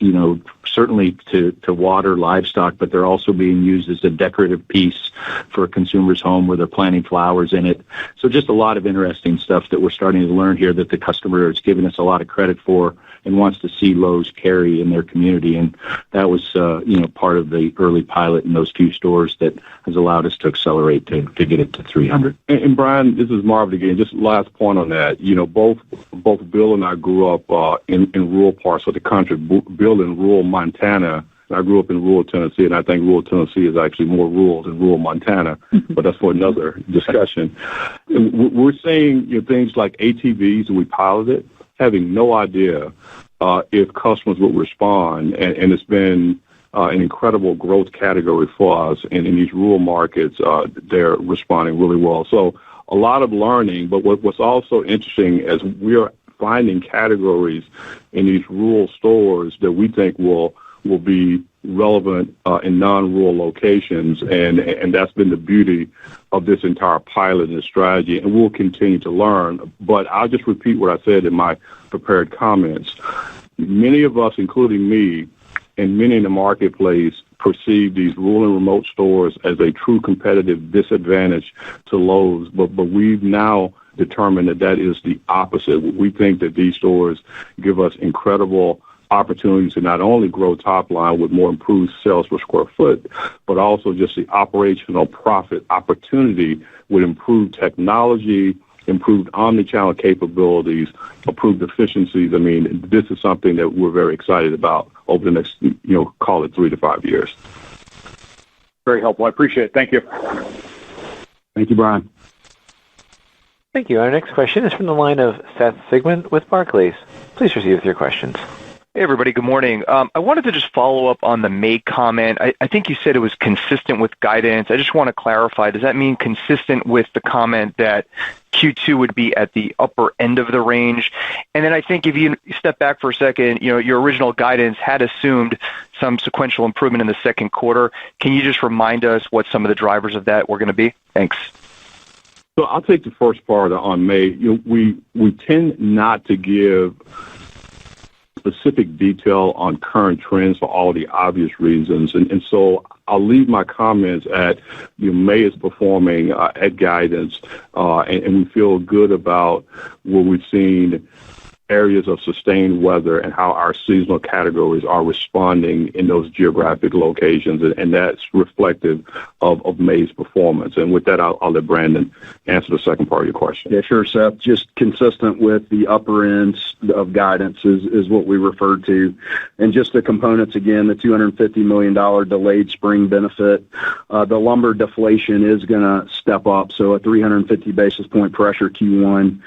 certainly to water livestock, but they're also being used as a decorative piece for a consumer's home where they're planting flowers in it. So just a lot of interesting stuff that we're starting to learn here that the customer is giving us a lot of credit for and wants to see Lowe's carry in their community. And that was, part of the early pilot in those few stores that has allowed us to accelerate to get it to 300. And Brian, this is Marvin again. Just last point on that. Both Bill and I grew up in rural parts of the country. Bill in rural Montana. I grew up in rural Tennessee, and I think rural Tennessee is actually more rural than rural Montana, but that's for another discussion. We're seeing things like ATVs, and we piloted, having no idea if customers would respond, and it's been an incredible growth category for us. And in these rural markets, they're responding really well. So a lot of learning, but what's also interesting is we are finding categories in these rural stores that we think will be relevant in non-rural locations, and that's been the beauty of this entire pilot and strategy, and we'll continue to learn. But I'll just repeat what I said in my prepared comments. Many of us, including me, and many in the marketplace perceive these rural and remote stores as a true competitive disadvantage to Lowe's, but we've now determined that is the opposite. We think that these stores give us incredible opportunities to not only grow top line with more improved sales per square foot, but also just the operational profit opportunity with improved technology, improved omni-channel capabilities, improved efficiencies. I mean, this is something that we're very excited about over the next, call it 3 to 5 years. Very helpful. I appreciate it. Thank you. Thank you, Brian. Thank you. Our next question is from the line of Seth Sigman with Barclays. Please proceed with your questions. Hey, everybody. Good morning. I wanted to just follow up on the May comment. I think you said it was consistent with guidance. I just want to clarify. Does that mean consistent with the comment that Q2 would be at the upper end of the range? And then I think if you step back for a second, your original guidance had assumed some sequential improvement in the second quarter. Can you just remind us what some of the drivers of that were going to be? Thanks. So I'll take the first part on May. We tend not to give specific detail on current trends for all the obvious reasons. And so I'll leave my comments at May is performing at guidance, and we feel good about what we've seen areas of sustained weather and how our seasonal categories are responding in those geographic locations, and that's reflective of May's performance. And with that, I'll let Brandon answer the second part of your question. Yeah, sure, Seth. Just consistent with the upper ends of guidance is what we referred to. And just the components, again, the $250 million delayed spring benefit. The lumber deflation is going to step up, so a 350 basis point pressure Q1,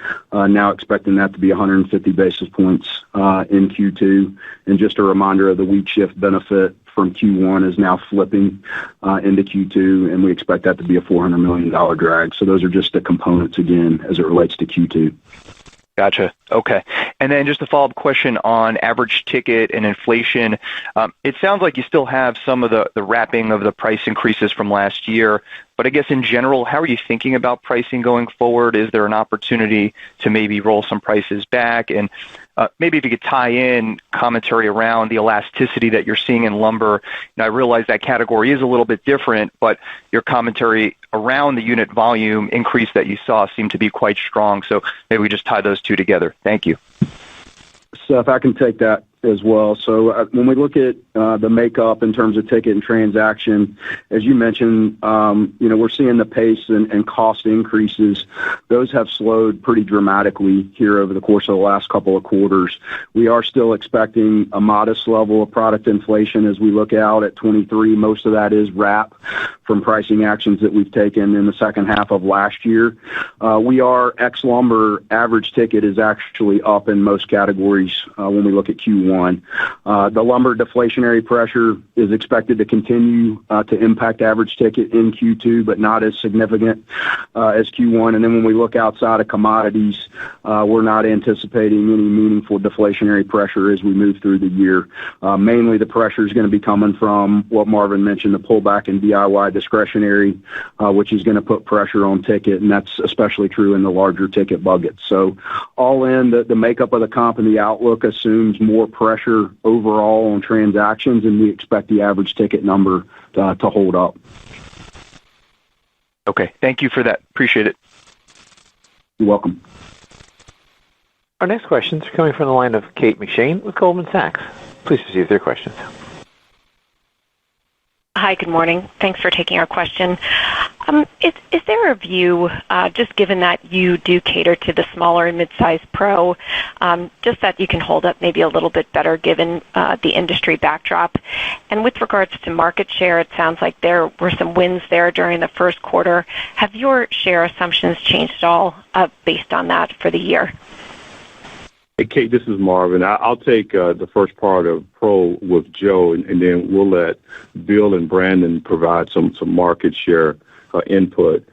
now expecting that to be 150 basis points in Q2. And just a reminder of the week shift benefit from Q1 is now flipping into Q2, and we expect that to be a $400 million drag. So those are just the components, again, as it relates to Q2. Gotcha. Okay. And then just a follow-up question on average ticket and inflation. It sounds like you still have some of the wrapping of the price increases from last year, but I guess in general, how are you thinking about pricing going forward? Is there an opportunity to maybe roll some prices back? And maybe if you could tie in commentary around the elasticity that you're seeing in lumber. I realize that category is a little bit different, but your commentary around the unit volume increase that you saw seemed to be quite strong. So maybe we just tie those two together. Thank you. Seth, I can take that as well. So when we look at the makeup in terms of ticket and transaction, as you mentioned, we're seeing the pace and cost increases. Those have slowed pretty dramatically here over the course of the last couple of quarters. We are still expecting a modest level of product inflation as we look out at 23. Most of that is wrap from pricing actions that we've taken in the second half of last year. We are ex-lumber average ticket is actually up in most categories when we look at Q1. The lumber deflationary pressure is expected to continue to impact average ticket in Q2, but not as significant as Q1. And then when we look outside of commodities, we're not anticipating any meaningful deflationary pressure as we move through the year. Mainly the pressure is going to be coming from what Marvin mentioned, the pullback in DIY discretionary, which is going to put pressure on ticket, and that's especially true in the larger ticket buckets. So all in, the makeup of the comp and the outlook assumes more pressure overall on transactions, and we expect the average ticket number to hold up. Okay, thank you for that. Appreciate it. You're welcome. Our next questions are coming from the line of Kate McShane with Goldman Sachs. Please proceed with your questions. Hi, good morning. Thanks for taking our question. Is there a view, just given that you do cater to the smaller and mid-sized pro, just that you can hold up maybe a little bit better given the industry backdrop? And with regards to market share, it sounds like there were some wins there during the first quarter. Have your share assumptions changed at all based on that for the year? Hey, Kate, this is Marvin. I'll take the first part of Pro with Joe, and then we'll let Bill and Brandon provide some market share input.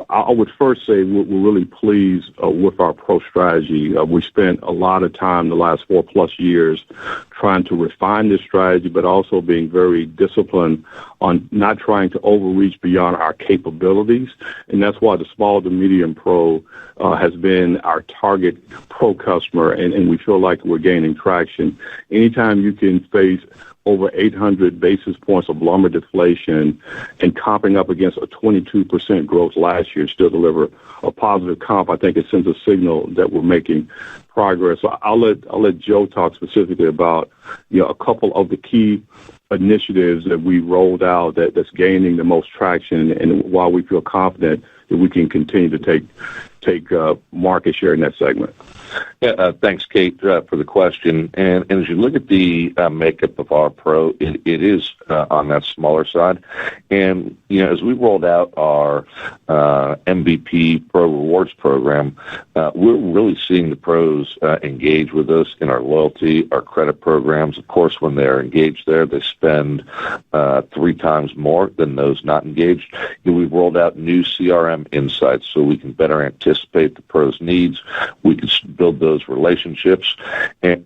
I would first say we're really pleased with our Pro strategy. We spent a lot of time the last 4+ years trying to refine this strategy, but also being very disciplined on not trying to overreach beyond our capabilities. And that's why the small to medium Pro has been our target Pro customer, and we feel like we're gaining traction. Anytime you can face over 800 basis points of lumber deflation and comping up against a 22% growth last year, still deliver a positive comp, I think it sends a signal that we're making progress. So I'll let Joe talk specifically about a couple of the key initiatives that we rolled out that's gaining the most traction, and why we feel confident that we can continue to take market share in that segment. Yeah, thanks, Kate, for the question. And as you look at the makeup of our Pro, it is on that smaller side. And, as we rolled out our MVP Pro Rewards program, we're really seeing the pros engage with us in our loyalty, our credit programs. Of course, when they're engaged there, they spend 3 times more than those not engaged. We've rolled out new CRM insights so we can better anticipate the pros' needs. We can build those relationships, and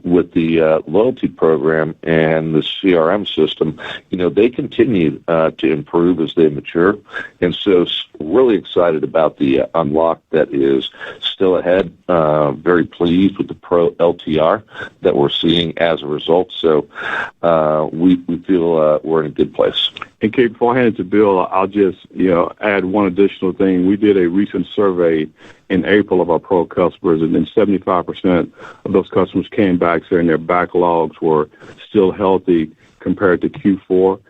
with the loyalty program and the CRM system, they continue to improve as they mature, and so really excited about the unlock that is still ahead. Very pleased with the Pro LTR that we're seeing as a result. So we feel we're in a good place. And Kate, before I hand it to Bill, I'll just add one additional thing. We did a recent survey in April of our Pro customers, and then 75% of those customers came back saying their backlogs were still healthy compared to Q4,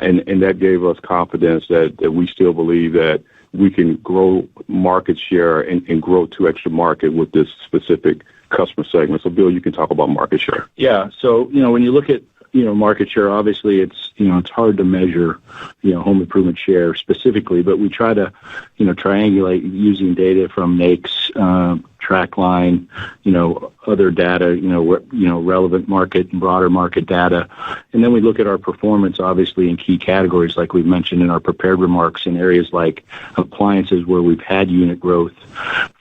and that gave us confidence that we still believe that we can grow market share and grow 2X market with this specific customer segment. So, Bill, you can talk about market share. Yeah. So, when you look at market share, obviously it's hard to measure home improvement share specifically, but we try to triangulate using data from NAICS, TrackLine, other data, relevant market and broader market data. And then we look at our performance, obviously, in key categories, like we've mentioned in our prepared remarks, in areas like appliances where we've had unit growth,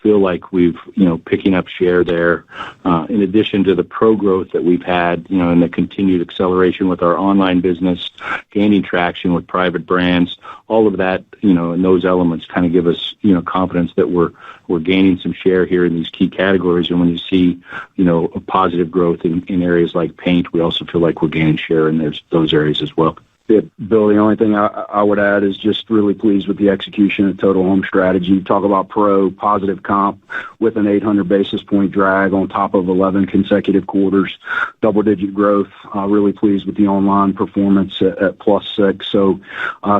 feel like we've, picking up share there. In addition to the Pro growth that we've had, and the continued acceleration with our online business, gaining traction with private brands, all of that, and those elements kind of give us, confidence that we're gaining some share here in these key categories. And when you see, a positive growth in areas like paint, we also feel like we're gaining share in those areas as well. Yeah, Bill, the only thing I would add is just really pleased with the execution of Total Home Strategy. Talk about Pro, positive comp with an 800 basis point drag on top of 11 consecutive quarters, double-digit growth. Really pleased with the online performance at +6. So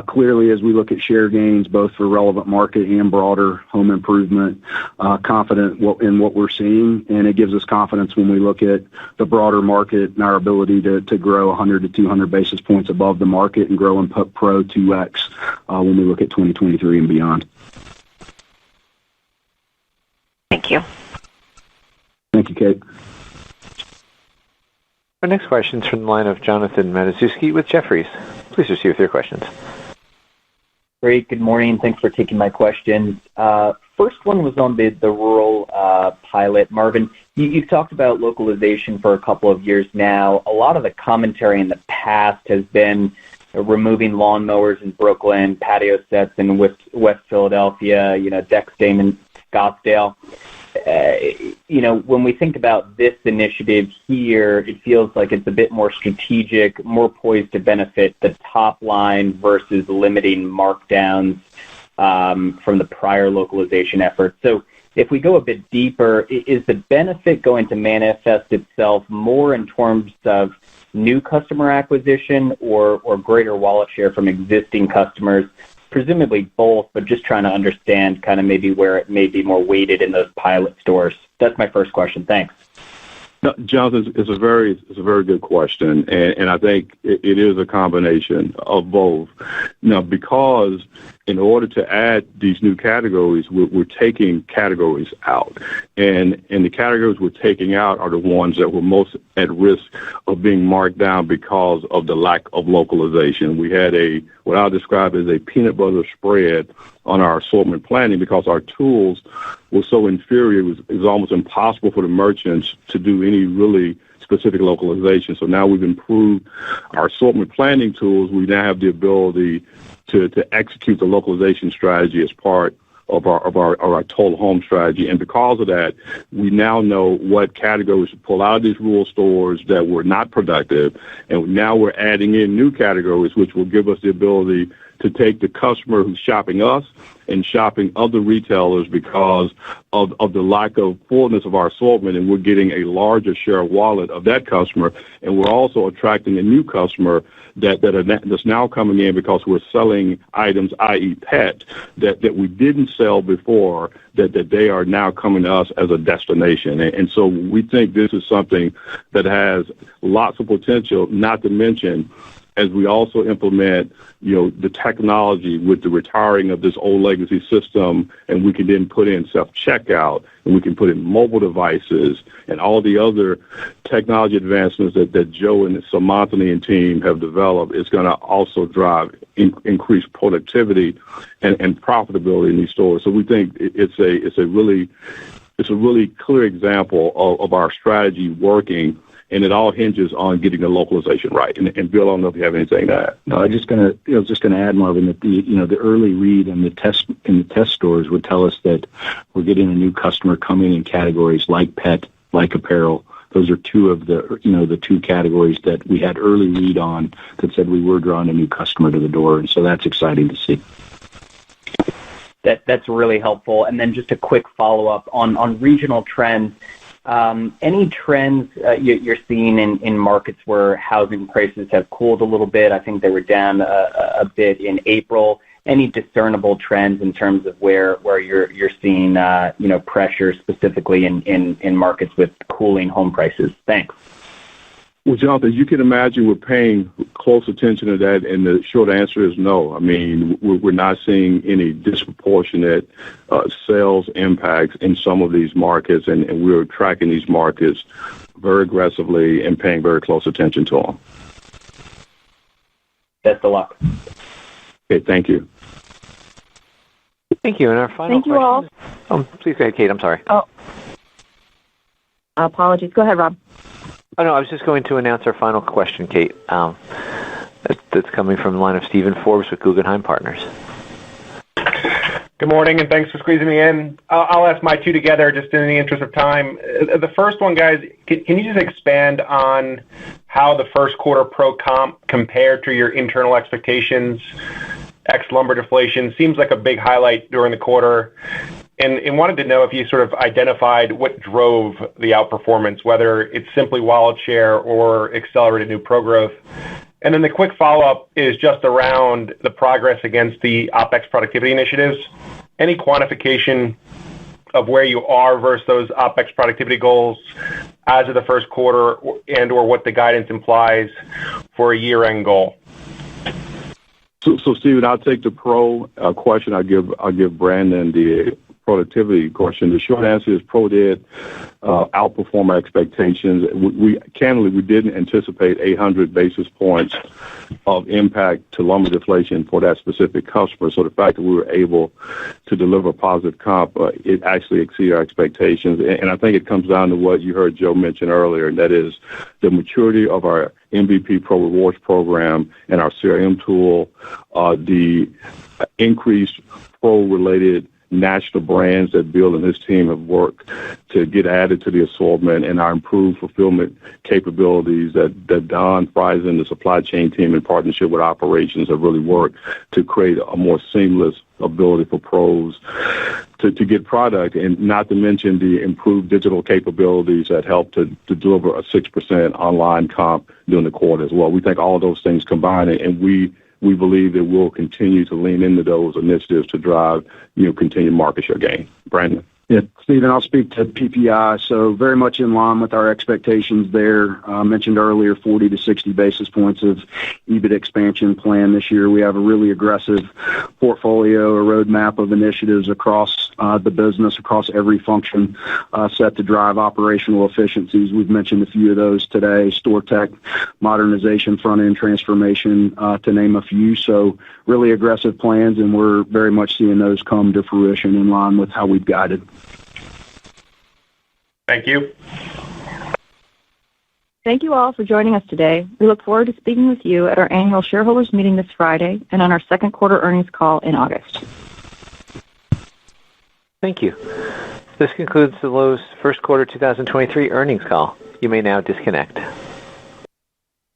clearly, as we look at share gains, both for relevant market and broader home improvement, confident in what we're seeing, and it gives us confidence when we look at the broader market and our ability to grow 100 to 200 basis points above the market market and grow in Pro 2X when we look at 2023 and beyond. Thank you. Thank you, Kate. Our next question is from the line of Jonathan Matuszewski with Jefferies. Please proceed with your questions. Great. Good morning. Thanks for taking my questions. First one was on the rural pilot. Marvin, you've talked about localization for a couple of years now. A lot of the commentary in the past has been removing lawnmowers in Brooklyn, patio sets in West Philadelphia, deck stain in Scottsdale. When we think about this initiative here, it feels like it's a bit more strategic, more poised to benefit the top line versus limiting markdowns from the prior localization effort. So if we go a bit deeper, is the benefit going to manifest itself more in terms of new customer acquisition or greater wallet share from existing customers? Presumably both, but just trying to understand kind of maybe where it may be more weighted in those pilot stores. That's my first question. Thanks. No, Jonathan, it's a very good question, and I think it is a combination of both. Now, because in order to add these new categories, we're taking categories out, and the categories we're taking out are the ones that were most at risk of being marked down because of the lack of localization. We had what I'll describe as a peanut butter spread on our assortment planning because our tools were so inferior. It was almost impossible for the merchants to do any really specific localization. So now we've improved our assortment planning tools. We now have the ability to execute the localization strategy as part of our total home strategy. And because of that, we now know what categories to pull out of these rural stores that were not productive. And now we're adding in new categories, which will give us the ability to take the customer who's shopping us and shopping other retailers because of the lack of fullness of our assortment, and we're getting a larger share of wallet of that customer, and we're also attracting a new customer that's now coming in because we're selling items, i.e. pet, that we didn't sell before, that they are now coming to us as a destination. And so we think this is something that has lots of potential, not to mention as we also implement, the technology with the retiring of this old legacy system, and we can then put in self-checkout, and we can put in mobile devices, and all the other technology advancements that Joe and Samantha and team have developed is going to also drive increased productivity and profitability in these stores. So we think it's a really clear example of our strategy working. And it all hinges on getting the localization right. And Bill, I don't know if you have anything to add. No, I was just going to add, Marvin, that the early read in the test stores would tell us that we're getting a new customer coming in categories like pet, like apparel. Those are two of the two categories that we had early read on that said we were drawing a new customer to the door, and so that's exciting to see. That's really helpful. And then just a quick follow up on regional trends. Any trends you're seeing in markets where housing prices have cooled a little bit? I think they were down a bit in April. Any discernible trends in terms of where you're seeing pressure specifically in markets with cooling home prices? Thanks. Well, Jonathan, you can imagine we're paying close attention to that, and the short answer is no. I mean, we're not seeing any disproportionate sales impacts in some of these markets, and we're tracking these markets very aggressively and paying very close attention to them. Best of luck. Okay, thank you. Thank you. And our final Thank you question. All. Please go ahead, Kate. I'm sorry. Oh, apologies. Go ahead, Rob. Oh, no, I was just going to announce our final question, Kate. That's coming from the line of Steven Forbes with Guggenheim Partners. Good morning, and thanks for squeezing me in. I'll ask my two together just in the interest of time. The first one, guys, can you just expand on how the first quarter pro comp compared to your internal expectations? Ex lumber deflation seems like a big highlight during the quarter. And wanted to know if you sort of identified what drove the outperformance, whether it's simply wallet share or accelerated new pro growth. And then the quick follow-up is just around the progress against the OPEX productivity initiatives. Any quantification of where you are versus those OPEX productivity goals as of the first quarter and or what the guidance implies for a year-end goal? So Stephen, I'll take the pro question. I'll give Brandon the productivity question. The short answer is pro did outperform our expectations. We didn't anticipate 800 basis points of impact to lumber deflation for that specific customer. So the fact that we were able to deliver a positive comp, it actually exceeded our expectations. And I think it comes down to what you heard Joe mention earlier, and that is the maturity of our MVP Pro Rewards program and our CRM tool, the increased pro-related national brands that Bill and his team have worked to get added to the assortment, and our improved fulfillment capabilities that Don Friesen, the supply chain team in partnership with operations, have really worked to create a more seamless ability for pros to get product, and not to mention the improved digital capabilities that help to deliver a 6% online comp during the quarter as well. We think all of those things combined, and we believe that we'll continue to lean into those initiatives to drive, continued market share gain. Brandon? Yeah, Stephen, I'll speak to PPI. So very much in line with our expectations there. Mentioned earlier, 40 to 60 basis points of EBIT expansion plan this year. We have a really aggressive portfolio, a roadmap of initiatives across the business, across every function, set to drive operational efficiencies. We've mentioned a few of those today: store tech, modernization, front-end transformation, to name a few. So really aggressive plans, and we're very much seeing those come to fruition in line with how we've guided. Thank you. Thank you all for joining us today. We look forward to speaking with you at our annual shareholders meeting this Friday and on our second quarter earnings call in August. Thank you. This concludes the Lowe's first quarter 2023 earnings call. You may now disconnect.